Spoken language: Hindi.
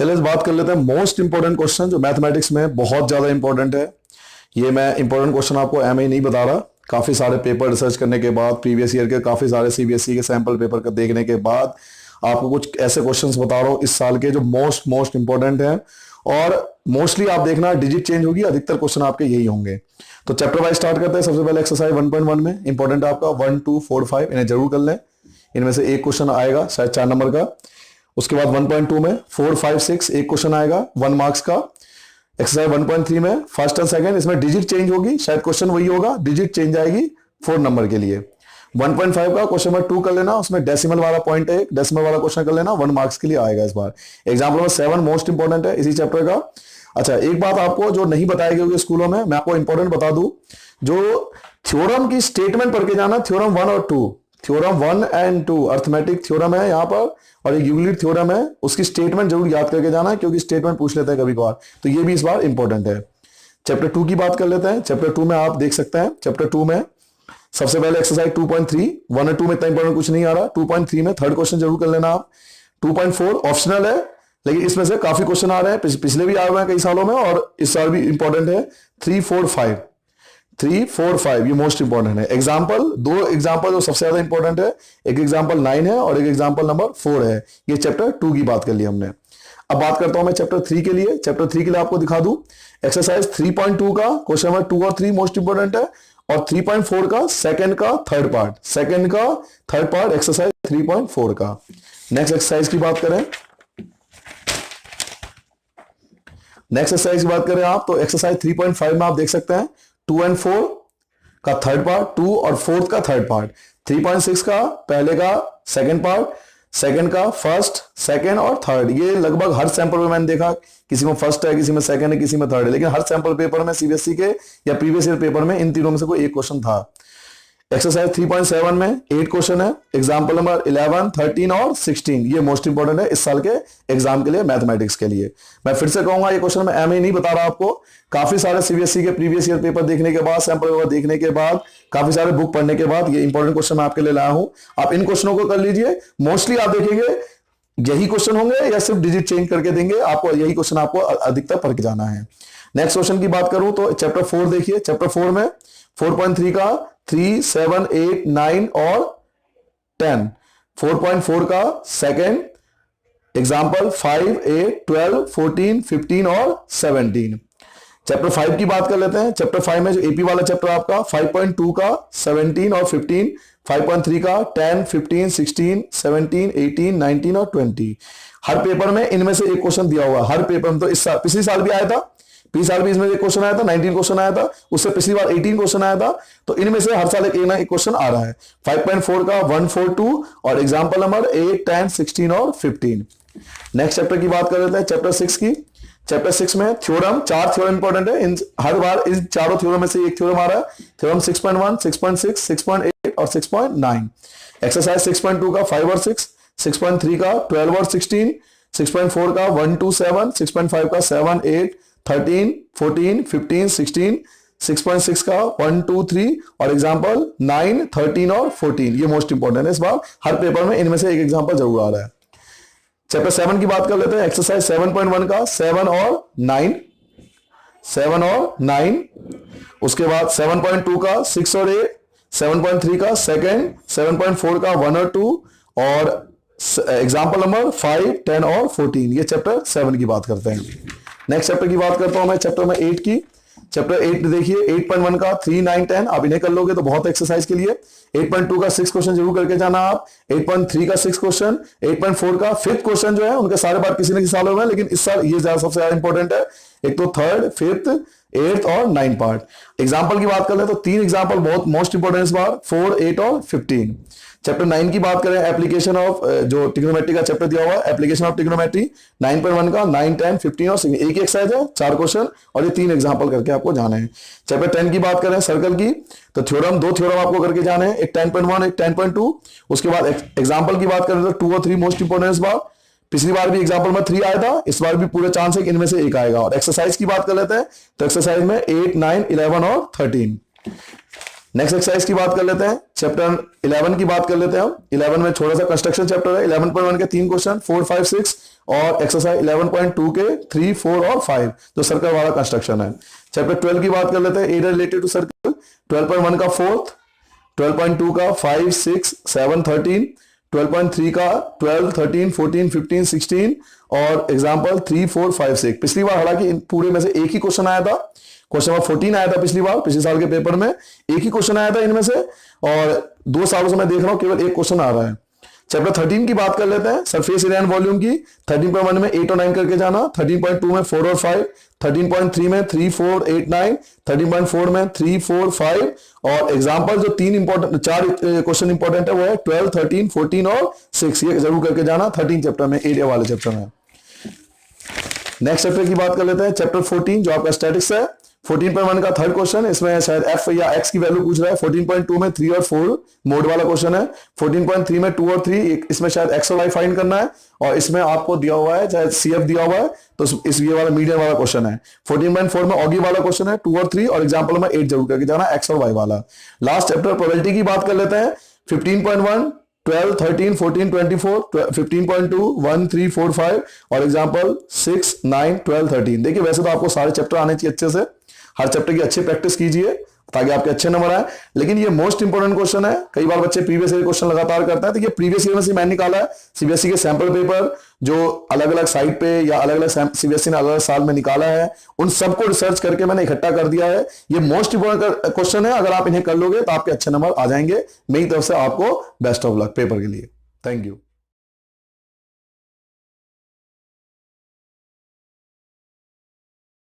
चलिए इस बात कर लेते हैं मोस्ट इंपॉर्टेंट क्वेश्चन जो मैथमेटिक्स में बहुत ज्यादा इंपॉर्टेंट है। ये मैं इंपॉर्टेंट क्वेश्चन आपको एमए नहीं बता रहा, काफी सारे पेपर रिसर्च करने के बाद, प्रीवियस ईयर के काफी सारे सीबीएसई के सैंपल पेपर का देखने के बाद आपको कुछ ऐसे क्वेश्चंस बता रहा हूँ इस साल के जो मोस्ट इंपॉर्टेंट हैं। और मोस्टली आप देखना डिजिट चेंज होगी, अधिकतर क्वेश्चन आपके यही होंगे। तो चैप्टर वाइज स्टार्ट करते हैं। सबसे पहले एक्सरसाइज 1.1 में इंपॉर्टेंट आपका 1, 2, 4, 5 इन्हें जरूर कर लें। इनमें से एक क्वेश्चन आएगा शायद 4 नंबर का। उसके बाद 1.2 में 4, 5, 6 एक क्वेश्चन आएगा 1 मार्क्स का। एक्सरसाइज 1.3 में फर्स्ट एंड सेकंड, इसमें डिजिट चेंज होगी, शायद क्वेश्चन वही होगा, डिजिट चेंज आएगी 4 नंबर के लिए। 1.5 का क्वेश्चन नंबर 2 कर लेना, उसमें डेसिमल वाला पॉइंट है, डेसिमल वाला क्वेश्चन कर लेना, 1 मार्क्स के लिए आएगा इस बार। एग्जाम्पल नंबर 7 मोस्ट इंपॉर्टेंट है इसी चैप्टर का। अच्छा, एक बात आपको जो नहीं बताई गई स्कूलों में, मैं आपको इंपॉर्टेंट बता दूं, जो थ्योरम की स्टेटमेंट पढ़ के जाना, थ्योरम 1 और 2, थ्योरम 1 एंड 2 अर्थमेटिक थ्योरम है यहाँ पर, और एक यूक्लिड थ्योरम है, उसकी स्टेटमेंट जरूर याद करके जाना क्योंकि स्टेटमेंट पूछ लेते हैं कभी कभार, तो ये भी इस बार इंपॉर्टेंट है। चैप्टर 2 की बात कर लेते हैं। चैप्टर 2 में आप देख सकते हैं, चैप्टर 2 में सबसे पहले एक्सरसाइज 2.3, 1 और 2 में इतना इंपॉर्टेंट कुछ नहीं आ रहा। 2.3 में थर्ड क्वेश्चन जरूर कर लेना आप। 2.4 ऑप्शनल है, लेकिन इसमें से काफी क्वेश्चन आ रहे हैं, पिछले भी आए हुए हैं कई सालों में, और इस साल भी इंपॉर्टेंट है। 3, 4, 5 ये मोस्ट इंपॉर्टेंट है। एग्जाम्पल, 2 एग्जाम्पल जो सबसे ज्यादा इंपॉर्टेंट है, एक एग्जाम्पल 9 है और एक एग्जाम्पल नंबर 4 है। ये चैप्टर 2 की बात कर ली हमने। अब बात करता हूं मैं चैप्टर 3 के लिए। चैप्टर 3 के लिए आपको दिखा दूं, एक्सरसाइज 3.2 का क्वेश्चन नंबर 2 और 3 मोस्ट इंपॉर्टेंट है, और 3.4 का सेकंड का थर्ड पार्ट एक्सरसाइज 3.4 का। नेक्स्ट एक्सरसाइज की बात करें, आप तो एक्सरसाइज 3.5 में आप देख सकते हैं 2 और 4 का थर्ड पार्ट, 2 और 4 का थर्ड पार्ट, 3.6 का पहले का सेकंड पार्ट, सेकंड का फर्स्ट, सेकंड और थर्ड। ये लगभग हर सैंपल में मैंने देखा, किसी में फर्स्ट है, किसी में सेकंड है, किसी में थर्ड है, लेकिन हर सैंपल पेपर में सीबीएसई के या प्रीवियस ईयर पेपर में इन तीनों में से कोई एक क्वेश्चन था। एक्सरसाइज 3.7 में 8 क्वेश्चन है, एग्जाम्पल नंबर 11, 13 और 16। ये मोस्ट इंपॉर्टेंट है इस साल के एग्जाम के लिए, मैथमेटिक्स के लिए। मैं फिर से कहूंगा, ये क्वेश्चन मैं एमए नहीं बता रहा आपको, काफी सारे सीबीएसई के प्रीवियस ईयर पेपर देखने के बाद, सैंपल पेपर देखने के बाद, काफी सारे बुक पढ़ने के बाद ये इंपॉर्टेंट क्वेश्चन मैं आपके लिए लाया हूं। आप इन क्वेश्चनों को कर लीजिए, मोस्टली आप देखेंगे यही क्वेश्चन होंगे या सिर्फ डिजिट चेंज करके देंगे, आपको यही क्वेश्चन आपको अधिकतर पढ़ के जाना है। नेक्स्ट क्वेश्चन की बात करूं तो चैप्टर 4 देखिए। चैप्टर 4 में 4.3 का 3, 7, 8, 9 और 10, 4.4 का सेकंड, एग्जाम्पल 5, 8, 12, 14, 15 और 17। चैप्टर 5 की बात कर लेते हैं। चैप्टर 5 में जो एपी वाला चैप्टर आपका 5.2 का 17 और 15, 5.3 का 10, 15, 16, 17, 18, 19 और 20। हर पेपर में इनमें से एक क्वेश्चन दिया हुआ, हर पेपर में। तो इस साल, पिछले साल भी आया था, पिछले साल भी इसमें एक क्वेश्चन आया था, 19 क्वेश्चन आया था, उससे पिछली बार 18 क्वेश्चन आया था, तो इनमें से हर साल एक ना एक क्वेश्चन आ रहा है। 5.4 का 1, 4, 2 और एग्जाम्पल नंबर 8, 10, 16 और 15। नेक्स्ट चैप्टर की बात कर लेते हैं, चैप्टर 6 की। चैप्टर 6 में थ्योरम, 4 थ्योरम इंपॉर्टेंट है, इन हर बार इन चारों थ्योरम में से एक थ्योरम आ रहा है। थ्योरम 6.1, 6.6, 6.8 और 6.9। एक्सरसाइज 6.2 का 5 और 6, 6.3 का 12 और 16, 6.4 का 1 to 7, 6.5 का 7, 8, 13, 14, 15, 16, 6.6 का 1, 2, 3 और एग्जाम्पल 9, 13 और 14। ये मोस्ट इंपॉर्टेंट है, इस बार हर पेपर में इनमें से एक एग्जाम्पल जरूर आ रहा है। चैप्टर 7 की बात कर लेते हैं। एक्सरसाइज 7.1 का 7 और 9। उसके बाद 7.2 का 6 और 8, 7.3 का सेकंड, 7.4 का 1 और 2 और एग्जाम्पल नंबर 5, 10 और 14। ये चैप्टर 7 की बात करते हैं। नेक्स्ट चैप्टर की बात करता हूं मैं, चैप्टर में 8 की। चैप्टर 8 देखिए, 8.1 का 3, 9, 10 आप इन्हें कर लोगे तो बहुत एक्सरसाइज के लिए। 8.2 का 6 क्वेश्चन जरूर करके जाना आप। 8.3 का 6 क्वेश्चन, 8.4 का 5th क्वेश्चन जो है, उनके सारे बार किसी न किसी साल में, लेकिन इस साल ये सबसे ज्यादा इंपॉर्टेंट है। एक तो 3rd, 5th, 8th और 9th पार्ट। एग्जाम्पल की बात कर ले तो 3 एग्जाम्पल बहुत मोस्ट इंपॉर्टेंट इस बार, 4, 8 और 15। चैप्टर 9 की बात करें, एप्लीकेशन ऑफ, जो ट्रिग्नोमेट्री का चैप्टर दिया हुआ है, एप्लीकेशन ऑफ ट्रिग्नोमेट्री 9.1 का 9, 10, 15 और 16। एक ही एक्सरसाइज है, 4 क्वेश्चन और ये 3 एग्जाम्पल करके आपको जाने हैं। चैप्टर 10 की बात करें सर्कल की, तो थ्योरम, 2 थ्योरम आपको करके जाने हैं, एक 10.1, एक 10.2। उसके बाद एग्जाम्पल की बात करें तो 2 और 3 मोस्ट इंपॉर्टेंट इस बार। पिछली बार भी एग्जाम्पल में 3 आया था, इस बार भी पूरे चांस है कि इनमें से एक आएगा। और एक्सरसाइज की बात कर लेते हैं तो एक्सरसाइज में 8, 9, 11 और 13। नेक्स्ट एक्सरसाइज की बात कर लेते हैं, चैप्टर 11 की बात कर लेते हैं हम। 11 में छोटा सा कंस्ट्रक्शन चैप्टर है। 11.1 के 3 क्वेश्चन, 4, 5, 6 और एक्सरसाइज 11.2 के 3, 4 और 5 जो सर्कल वाला कंस्ट्रक्शन है। चैप्टर 12 की बात कर लेते हैं, एरिया रिलेटेड टू सर्कल। 12.1 का 4th, 12.2 का 5, 6, 7, 13, 12.3 का 12, 13, 14, 15, 16 और एग्जाम्पल 3, 4, 5, 6। पिछली बार हालांकि पूरे में से एक ही क्वेश्चन आया था, क्वेश्चन नंबर 14 आया था पिछली बार, पिछले साल के पेपर में एक ही क्वेश्चन आया था इनमें से, और 2 सालों से मैं देख रहा हूं केवल एक क्वेश्चन आ रहा है। चैप्टर 13 की बात कर लेते हैं, सरफेस एरिया एंड वॉल्यूम की। 13.1 में 8 और 9 करके जाना, 13.2 में 4 और 5, 13.3 में 3, 4, 8, 9, 13.4 में 3, 4, 5 और एग्जाम्पल जो 4 क्वेश्चन इंपॉर्टेंट है वो है 12, 13, 14 और 6। ये जरूर करके जाना 13 चैप्टर में, एरिया वाले चैप्टर में। नेक्स्ट चैप्टर की बात कर लेते हैं, चैप्टर 14 जो आपका स्टैटिक्स है। 14.1 का 3rd क्वेश्चन, इसमें शायद f या x की वैल्यू पूछ रहा है। 14.2 में 3 और 4 मोड वाला क्वेश्चन है। 14.3 में 2 और 3, इसमें शायद x और y फाइंड करना है और इसमें आपको दिया हुआ है चाहे CF दिया हुआ है, तो इस ये वाला मीडियम वाला क्वेश्चन है। 14.4 में ऑगी वाला क्वेश्चन है, 2 और 3 और एग्जाम्पल में 8 जरूर करके जाना, x और y वाला। लास्ट चैप्टर प्रोबेबिलिटी की बात कर लेते हैं। 15.1, 12, 13, 14, 24, 15.2, 1, 3, 4, 5 और एग्जाम्पल 6, 9, 12, 13। देखिए वैसे तो आपको सारे चैप्टर आने चाहिए अच्छे से, हर चैप्टर की अच्छी प्रैक्टिस कीजिए ताकि आपके अच्छे नंबर आए। लेकिन ये मोस्ट इंपोर्टेंट क्वेश्चन है, कई बार बच्चे प्रीवियस ईयर क्वेश्चन लगातार करते हैं, तो ये प्रीवियस ईयर में से मैंने निकाला है। सीबीएसई के सैंपल पेपर जो अलग अलग साइट पे या अलग अलग सीबीएसई ने अलग अलग साल में निकाला है, उन सबको रिसर्च करके मैंने इकट्ठा कर दिया है। ये मोस्ट इंपोर्टेंट क्वेश्चन है, अगर आप इन्हें कर लोगे तो आपके अच्छे नंबर आ जाएंगे। मेरी तरफ से आपको बेस्ट ऑफ लक पेपर के लिए। Thank you.